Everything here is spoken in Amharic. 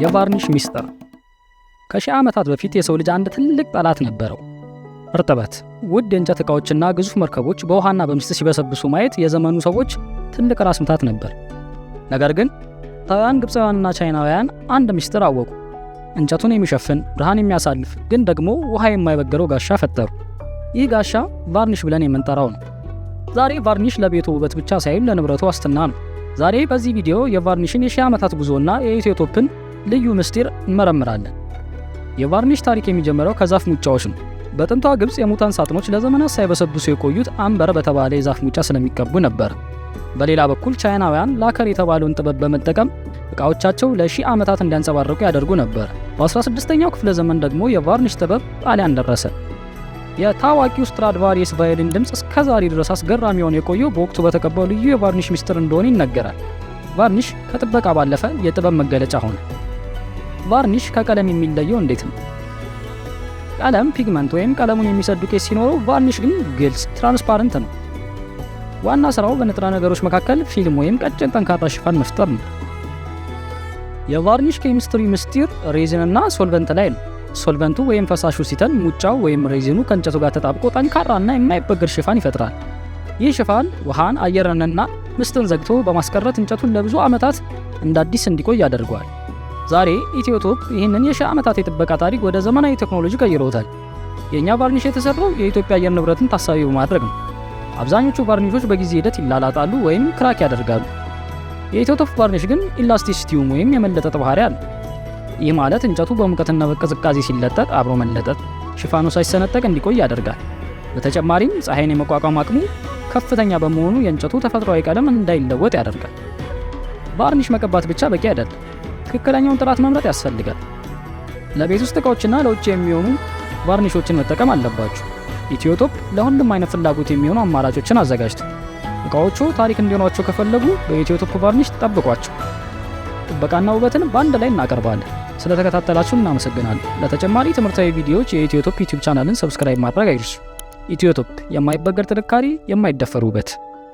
የቫርኒሽ ሚስጥር። ከሺህ ዓመታት በፊት የሰው ልጅ አንድ ትልቅ ጠላት ነበረው፣ እርጥበት። ውድ የእንጨት ዕቃዎችና ግዙፍ መርከቦች በውሃና በሚስት ሲበሰብሱ ማየት የዘመኑ ሰዎች ትልቅ ራስ ምታት ነበር። ነገር ግን ታውያን፣ ግብፃውያንና ቻይናውያን አንድ ሚስጥር አወቁ። እንጨቱን የሚሸፍን ብርሃን የሚያሳልፍ ግን ደግሞ ውሃ የማይበግረው ጋሻ ፈጠሩ። ይህ ጋሻ ቫርኒሽ ብለን የምንጠራው ነው። ዛሬ ቫርኒሽ ለቤቱ ውበት ብቻ ሳይሆን ለንብረቱ ዋስትና ነው። ዛሬ በዚህ ቪዲዮ የቫርኒሽን የሺህ ዓመታት ጉዞና የኢትዮቶፕን ልዩ ምስጢር እንመረምራለን። የቫርኒሽ ታሪክ የሚጀምረው ከዛፍ ሙጫዎች ነው። በጥንቷ ግብፅ የሙታን ሳጥኖች ለዘመናት ሳይበሰብሱ የቆዩት አምበር በተባለ የዛፍ ሙጫ ስለሚቀቡ ነበር። በሌላ በኩል ቻይናውያን ላከር የተባለውን ጥበብ በመጠቀም ዕቃዎቻቸው ለሺህ ዓመታት እንዲያንጸባርቁ ያደርጉ ነበር። በ16ኛው ክፍለ ዘመን ደግሞ የቫርኒሽ ጥበብ ጣሊያን ደረሰ። የታዋቂው ስትራድቫሪየስ ቫዮሊን ድምፅ እስከ ዛሬ ድረስ አስገራሚ ሆኖ የቆየው በወቅቱ በተቀባው ልዩ የቫርኒሽ ሚስጥር እንደሆነ ይነገራል። ቫርኒሽ ከጥበቃ ባለፈ የጥበብ መገለጫ ሆነ። ቫርኒሽ ከቀለም የሚለየው እንዴት ነው? ቀለም ፒግመንት ወይም ቀለሙን የሚሰድ ዱቄት ሲኖረው፣ ቫርኒሽ ግን ግልጽ ትራንስፓረንት ነው። ዋና ስራው በንጥረ ነገሮች መካከል ፊልም ወይም ቀጭን ጠንካራ ሽፋን መፍጠር ነው። የቫርኒሽ ኬሚስትሪ ምስጢር ሬዚንና ሶልቨንት ላይ ነው። ሶልቨንቱ ወይም ፈሳሹ ሲተን፣ ሙጫው ወይም ሬዚኑ ከእንጨቱ ጋር ተጣብቆ ጠንካራና የማይበገር ሽፋን ይፈጥራል። ይህ ሽፋን ውሃን፣ አየርንና ምስጥን ዘግቶ በማስቀረት እንጨቱን ለብዙ ዓመታት እንደ አዲስ እንዲቆይ ያደርገዋል። ዛሬ ኢትዮቶፕ ይህንን የሺህ ዓመታት የጥበቃ ታሪክ ወደ ዘመናዊ ቴክኖሎጂ ቀይሮታል። የእኛ ቫርኒሽ የተሰራው የኢትዮጵያ አየር ንብረትን ታሳቢ በማድረግ ነው። አብዛኞቹ ቫርኒሾች በጊዜ ሂደት ይላላጣሉ ወይም ክራክ ያደርጋሉ። የኢትዮቶፕ ቫርኒሽ ግን ኢላስቲሲቲውም ወይም የመለጠጥ ባህሪ አለ። ይህ ማለት እንጨቱ በሙቀትና በቅዝቃዜ ሲለጠጥ አብሮ መለጠጥ፣ ሽፋኑ ሳይሰነጠቅ እንዲቆይ ያደርጋል። በተጨማሪም ፀሐይን የመቋቋም አቅሙ ከፍተኛ በመሆኑ የእንጨቱ ተፈጥሯዊ ቀለም እንዳይለወጥ ያደርጋል። ቫርኒሽ መቀባት ብቻ በቂ አይደለም። ትክክለኛውን ጥራት መምረጥ ያስፈልጋል። ለቤት ውስጥ ዕቃዎችና ለውጭ የሚሆኑ ቫርኒሾችን መጠቀም አለባችሁ። ኢትዮቶፕ ለሁሉም አይነት ፍላጎት የሚሆኑ አማራጮችን አዘጋጅቷል። ዕቃዎቹ ታሪክ እንዲሆኗቸው ከፈለጉ በኢትዮቶፕ ቫርኒሽ ጠብቋቸው። ጥበቃና ውበትን በአንድ ላይ እናቀርባለን። ስለተከታተላችሁ እናመሰግናለን። ለተጨማሪ ትምህርታዊ ቪዲዮዎች የኢትዮቶፕ ዩቲዩብ ቻናልን ሰብስክራይብ ማድረግ አይርሱ። ኢትዮቶፕ፣ የማይበገር ጥንካሬ፣ የማይደፈር ውበት።